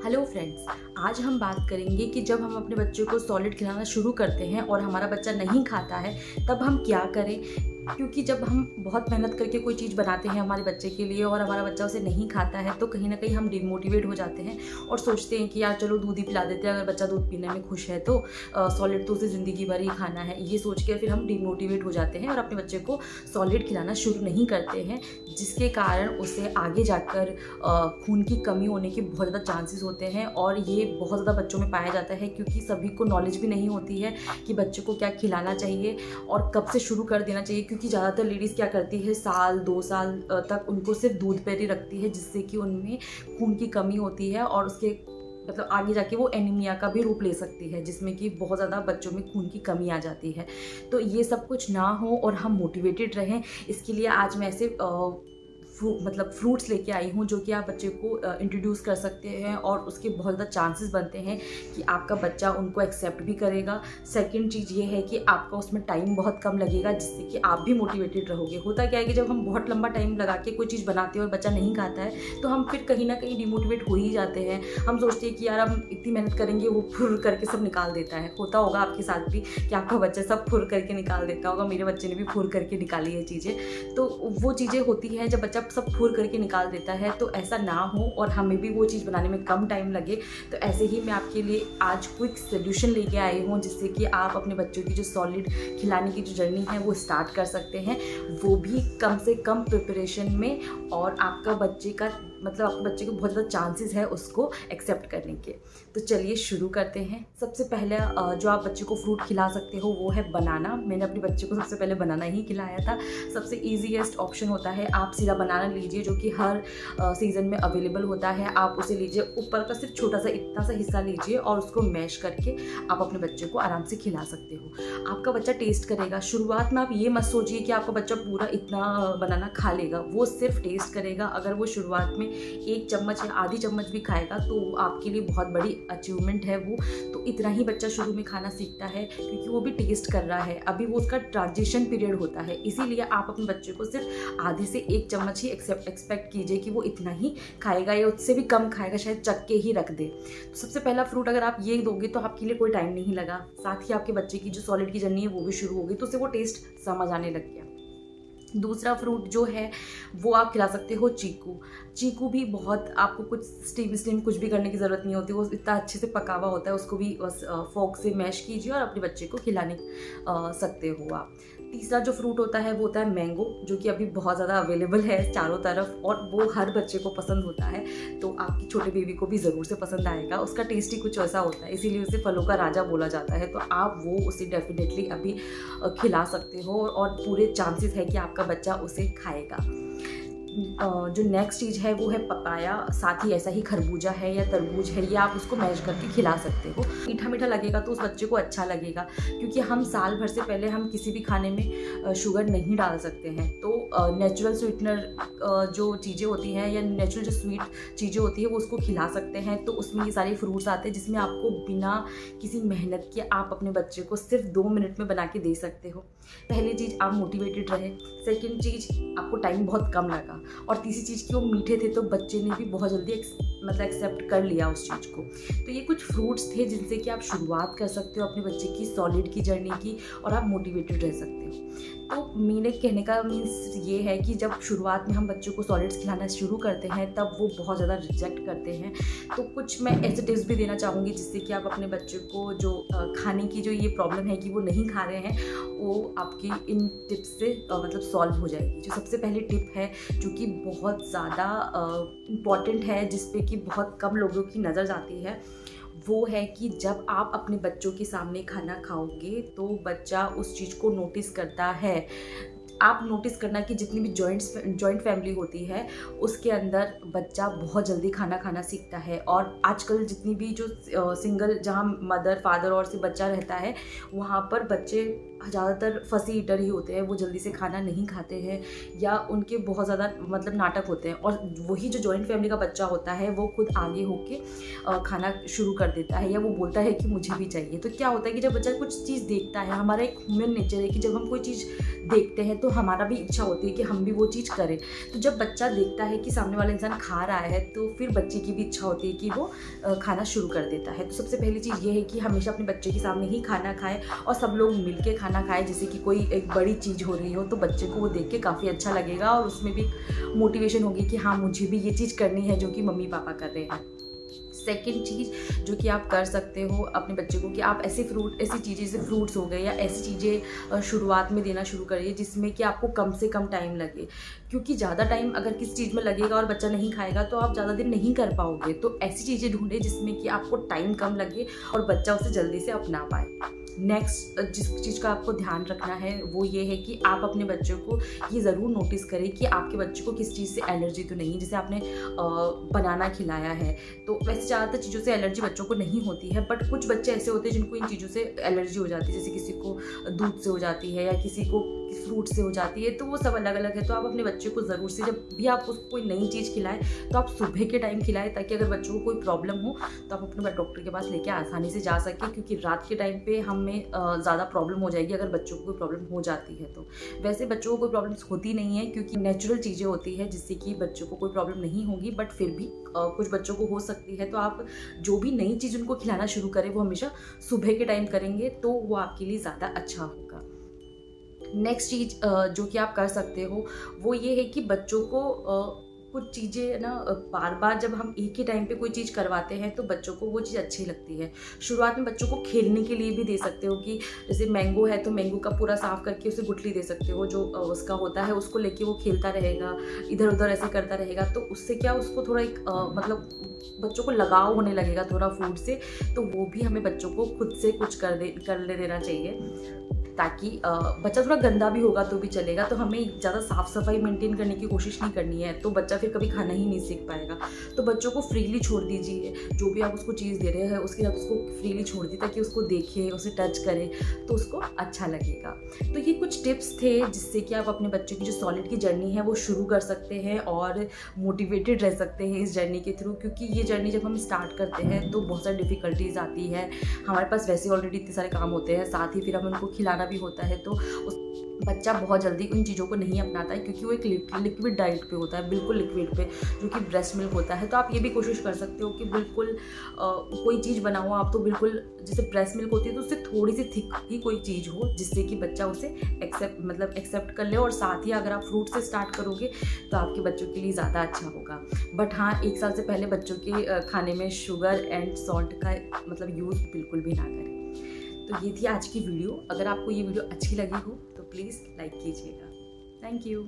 Hello friends, आज हम बात करेंगे कि जब हम अपने बच्चों को सॉलिड खिलाना शुरू करते हैं और हमारा बच्चा नहीं खाता है तब हम क्या करें। क्योंकि जब हम बहुत मेहनत करके कोई चीज़ बनाते हैं हमारे बच्चे के लिए और हमारा बच्चा उसे नहीं खाता है तो कहीं ना कहीं हम डिमोटिवेट हो जाते हैं और सोचते हैं कि यार चलो दूध ही पिला देते हैं, अगर बच्चा दूध पीने में खुश है तो सॉलिड तो उसे ज़िंदगी भर ही खाना है, ये सोच के फिर हम डिमोटिवेट हो जाते हैं और अपने बच्चे को सॉलिड खिलाना शुरू नहीं करते हैं, जिसके कारण उसे आगे जाकर खून की कमी होने के बहुत ज़्यादा चांसेस होते हैं। और ये बहुत ज़्यादा बच्चों में पाया जाता है क्योंकि सभी को नॉलेज भी नहीं होती है कि बच्चे को क्या खिलाना चाहिए और कब से शुरू कर देना चाहिए। क्योंकि ज़्यादातर लेडीज़ क्या करती है, साल 2 साल तक उनको सिर्फ दूध पर ही रखती है, जिससे कि उनमें खून की कमी होती है और उसके मतलब आगे जाके वो एनीमिया का भी रूप ले सकती है, जिसमें कि बहुत ज़्यादा बच्चों में खून की कमी आ जाती है। तो ये सब कुछ ना हो और हम मोटिवेटेड रहें, इसके लिए आज मैं ऐसे फ्रूट्स लेके आई हूँ जो कि आप बच्चे को इंट्रोड्यूस कर सकते हैं और उसके बहुत ज़्यादा चांसेस बनते हैं कि आपका बच्चा उनको एक्सेप्ट भी करेगा। सेकंड चीज़ ये है कि आपका उसमें टाइम बहुत कम लगेगा, जिससे कि आप भी मोटिवेटेड रहोगे। होता क्या है कि जब हम बहुत लंबा टाइम लगा के कोई चीज़ बनाते हैं और बच्चा नहीं खाता है तो हम फिर कहीं ना कहीं डिमोटिवेट हो ही जाते हैं। हम सोचते हैं कि यार हम इतनी मेहनत करेंगे, वो फुर करके सब निकाल देता है। होता होगा आपके साथ भी कि आपका बच्चा सब फुर करके निकाल देता होगा। मेरे बच्चे ने भी फुर करके निकाली है चीज़ें। तो वो चीज़ें होती हैं जब बच्चा सब फुर करके निकाल देता है, तो ऐसा ना हो और हमें भी वो चीज़ बनाने में कम टाइम लगे। तो ऐसे ही मैं आपके लिए आज क्विक सोल्यूशन लेके आई हूँ, जिससे कि आप अपने बच्चों की जो सॉलिड खिलाने की जो जर्नी है वो स्टार्ट कर सकते हैं, वो भी कम से कम प्रिपरेशन में। और आपका बच्चे का मतलब आपके बच्चे को बहुत ज़्यादा चांसेस है उसको एक्सेप्ट करने के। तो चलिए शुरू करते हैं। सबसे पहले जो आप बच्चे को फ्रूट खिला सकते हो वो है बनाना। मैंने अपने बच्चे को सबसे पहले बनाना ही खिलाया था। सबसे ईजीएस्ट ऑप्शन होता है, आप सीधा बनाना लीजिए जो कि हर सीज़न में अवेलेबल होता है। आप उसे लीजिए, ऊपर का सिर्फ छोटा सा इतना सा हिस्सा लीजिए और उसको मैश करके आप अपने बच्चे को आराम से खिला सकते हो। आपका बच्चा टेस्ट करेगा। शुरुआत में आप ये मत सोचिए कि आपका बच्चा पूरा इतना बनाना खा लेगा, वो सिर्फ टेस्ट करेगा। अगर वो शुरुआत में 1 चम्मच या आधी चम्मच भी खाएगा तो आपके लिए बहुत बड़ी अचीवमेंट है वो। तो इतना ही बच्चा शुरू में खाना सीखता है क्योंकि वो भी टेस्ट कर रहा है, अभी वो उसका ट्रांजिशन पीरियड होता है। इसीलिए आप अपने बच्चे को सिर्फ आधे से 1 चम्मच ही एक्सपेक्ट कीजिए कि वो इतना ही खाएगा या उससे भी कम खाएगा, शायद चख के ही रख दे। तो सबसे पहला फ्रूट अगर आप ये दोगे तो आपके लिए कोई टाइम नहीं लगा, साथ ही आपके बच्चे की जो सॉलिड की जर्नी है वो भी शुरू हो गई, तो उसे वो टेस्ट समझ आने लग गया। दूसरा फ्रूट जो है वो आप खिला सकते हो चीकू। चीकू भी बहुत, आपको कुछ स्टीम कुछ भी करने की ज़रूरत नहीं होती, वो इतना अच्छे से पका हुआ होता है। उसको भी बस फोक से मैश कीजिए और अपने बच्चे को खिलाने सकते हो आप। तीसरा जो फ्रूट होता है वो होता है मैंगो, जो कि अभी बहुत ज़्यादा अवेलेबल है चारों तरफ और वो हर बच्चे को पसंद होता है। तो आपकी छोटे बेबी को भी ज़रूर से पसंद आएगा। उसका टेस्ट ही कुछ ऐसा होता है, इसीलिए उसे फलों का राजा बोला जाता है। तो आप वो उसे डेफिनेटली अभी खिला सकते हो और पूरे चांसेस है कि आपका बच्चा उसे खाएगा। जो नेक्स्ट चीज़ है वो है पपाया, साथ ही ऐसा ही खरबूजा है या तरबूज है, ये आप उसको मैश करके खिला सकते हो। मीठा मीठा लगेगा तो उस बच्चे को अच्छा लगेगा, क्योंकि हम साल भर से पहले हम किसी भी खाने में शुगर नहीं डाल सकते हैं। तो नेचुरल स्वीटनर जो चीज़ें होती हैं या नेचुरल जो स्वीट चीज़ें होती है वो उसको खिला सकते हैं। तो उसमें ये सारे फ्रूट्स आते हैं जिसमें आपको बिना किसी मेहनत के आप अपने बच्चे को सिर्फ 2 मिनट में बना के दे सकते हो। पहली चीज़, आप मोटिवेटेड रहे। सेकेंड चीज़, आपको टाइम बहुत कम लगा। और तीसरी चीज़ कि वो मीठे थे तो बच्चे ने भी बहुत जल्दी एक्सेप्ट कर लिया उस चीज़ को। तो ये कुछ फ्रूट्स थे जिनसे कि आप शुरुआत कर सकते हो अपने बच्चे की सॉलिड की जर्नी की और आप मोटिवेटेड रह सकते हो। तो मेरे कहने का मीन्स ये है कि जब शुरुआत में हम बच्चों को सॉलिड्स खिलाना शुरू करते हैं तब वो बहुत ज़्यादा रिजेक्ट करते हैं। तो कुछ मैं ऐसे टिप्स भी देना चाहूँगी जिससे कि आप अपने बच्चे को जो खाने की जो ये प्रॉब्लम है कि वो नहीं खा रहे हैं, वो आपकी इन टिप्स से मतलब सॉल्व हो जाएगी। जो सबसे पहली टिप है जो कि बहुत ज़्यादा इम्पॉर्टेंट है, जिस पे कि बहुत कम लोगों की नज़र जाती है, वो है कि जब आप अपने बच्चों के सामने खाना खाओगे तो बच्चा उस चीज़ को नोटिस करता है। आप नोटिस करना कि जितनी भी जॉइंट फैमिली होती है उसके अंदर बच्चा बहुत जल्दी खाना खाना सीखता है। और आजकल जितनी भी जो सिंगल जहाँ मदर फादर और से बच्चा रहता है वहाँ पर बच्चे ज़्यादातर फसी ईटर ही होते हैं, वो जल्दी से खाना नहीं खाते हैं या उनके बहुत ज़्यादा मतलब नाटक होते हैं। और वही जो जॉइंट फैमिली का बच्चा होता है वो खुद आगे होके खाना शुरू कर देता है या वो बोलता है कि मुझे भी चाहिए। तो क्या होता है कि जब बच्चा कुछ चीज़ देखता है, हमारा एक ह्यूमन नेचर है कि जब हम कोई चीज़ देखते हैं तो हमारा भी इच्छा होती है कि हम भी वो चीज़ करें। तो जब बच्चा देखता है कि सामने वाला इंसान खा रहा है तो फिर बच्चे की भी इच्छा होती है कि वो खाना शुरू कर देता है। तो सबसे पहली चीज़ ये है कि हमेशा अपने बच्चे के सामने ही खाना खाएं और सब लोग मिल के खाना खाएं। जैसे कि कोई एक बड़ी चीज़ हो रही हो तो बच्चे को वो देख के काफ़ी अच्छा लगेगा और उसमें भी मोटिवेशन होगी कि हाँ मुझे भी ये चीज़ करनी है जो कि मम्मी पापा कर रहे हैं। सेकेंड चीज़ जो कि आप कर सकते हो अपने बच्चे को कि आप ऐसी चीज़ें जैसे फ्रूट्स हो गए या ऐसी चीज़ें शुरुआत में देना शुरू करिए जिसमें कि आपको कम से कम टाइम लगे। क्योंकि ज़्यादा टाइम अगर किसी चीज़ में लगेगा और बच्चा नहीं खाएगा तो आप ज़्यादा दिन नहीं कर पाओगे। तो ऐसी चीज़ें ढूंढें जिसमें कि आपको टाइम कम लगे और बच्चा उसे जल्दी से अपना पाए। नेक्स्ट जिस चीज़ का आपको ध्यान रखना है वो ये है कि आप अपने बच्चों को ये ज़रूर नोटिस करें कि आपके बच्चे को किस चीज़ से एलर्जी तो नहीं। जैसे आपने बनाना खिलाया है तो वैसे ज़्यादातर चीज़ों से एलर्जी बच्चों को नहीं होती है, बट कुछ बच्चे ऐसे होते हैं जिनको इन चीज़ों से एलर्जी हो जाती है। जैसे किसी को दूध से हो जाती है या किसी को फ्रूट से हो जाती है, तो वो सब अलग अलग है। तो आप अपने बच्चे को ज़रूर से जब भी आप उसको कोई नई चीज़ खिलाएं तो आप सुबह के टाइम खिलाएं ताकि अगर बच्चों को कोई प्रॉब्लम हो तो आप अपने डॉक्टर के पास लेके आसानी से जा सकें। क्योंकि रात के टाइम पे हमें ज़्यादा प्रॉब्लम हो जाएगी अगर बच्चों को कोई प्रॉब्लम हो जाती है। तो वैसे बच्चों को कोई प्रॉब्लम्स होती नहीं है क्योंकि नेचुरल चीज़ें होती है जिससे कि बच्चों को कोई प्रॉब्लम नहीं होगी, बट फिर भी कुछ बच्चों को हो सकती है। तो आप जो भी नई चीज़ उनको खिलाना शुरू करें वो हमेशा सुबह के टाइम करेंगे तो वो आपके लिए ज़्यादा अच्छा होगा। नेक्स्ट चीज़ जो कि आप कर सकते हो वो ये है कि बच्चों को कुछ चीज़ें ना बार बार जब हम एक ही टाइम पे कोई चीज़ करवाते हैं तो बच्चों को वो चीज़ अच्छी लगती है। शुरुआत में बच्चों को खेलने के लिए भी दे सकते हो कि जैसे मैंगो है तो मैंगो का पूरा साफ़ करके उसे गुठली दे सकते हो, जो उसका होता है उसको लेके वो खेलता रहेगा, इधर उधर ऐसे करता रहेगा। तो उससे क्या उसको थोड़ा एक मतलब बच्चों को लगाव होने लगेगा थोड़ा फूड से। तो वो भी हमें बच्चों को खुद से कुछ कर देना चाहिए ताकि बच्चा थोड़ा गंदा भी होगा तो भी चलेगा। तो हमें ज़्यादा साफ़ सफाई मेंटेन करने की कोशिश नहीं करनी है, तो बच्चा फिर कभी खाना ही नहीं सीख पाएगा। तो बच्चों को फ्रीली छोड़ दीजिए, जो भी आप उसको चीज़ दे रहे हैं उसके साथ उसको फ्रीली छोड़ दीजिए ताकि उसको देखे, उसे टच करे तो उसको अच्छा लगेगा। तो ये कुछ टिप्स थे जिससे कि आप अपने बच्चे की जो सॉलिड की जर्नी है वो शुरू कर सकते हैं और मोटिवेटेड रह सकते हैं इस जर्नी के थ्रू। क्योंकि ये जर्नी जब हम स्टार्ट करते हैं तो बहुत सारी डिफ़िकल्टीज़ आती है, हमारे पास वैसे ऑलरेडी इतने सारे काम होते हैं, साथ ही फिर हमें उनको खिलाना भी होता है। तो उस बच्चा बहुत जल्दी उन चीज़ों को नहीं अपनाता है क्योंकि वो एक लिक्विड डाइट पे होता है, बिल्कुल लिक्विड पे, जो कि ब्रेस्ट मिल्क होता है। तो आप ये भी कोशिश कर सकते हो कि बिल्कुल कोई चीज़ बनाओ आप तो बिल्कुल जैसे ब्रेस्ट मिल्क होती है तो उससे थोड़ी सी थिक ही कोई चीज़ हो जिससे कि बच्चा उसे एक्सेप्ट कर ले। और साथ ही अगर आप फ्रूट से स्टार्ट करोगे तो आपके बच्चों के लिए ज़्यादा अच्छा होगा। बट हाँ, 1 साल से पहले बच्चों के खाने में शुगर एंड सॉल्ट का मतलब यूज़ बिल्कुल भी ना करें। तो ये थी आज की वीडियो। अगर आपको ये वीडियो अच्छी लगी हो तो प्लीज़ लाइक कीजिएगा। Thank you.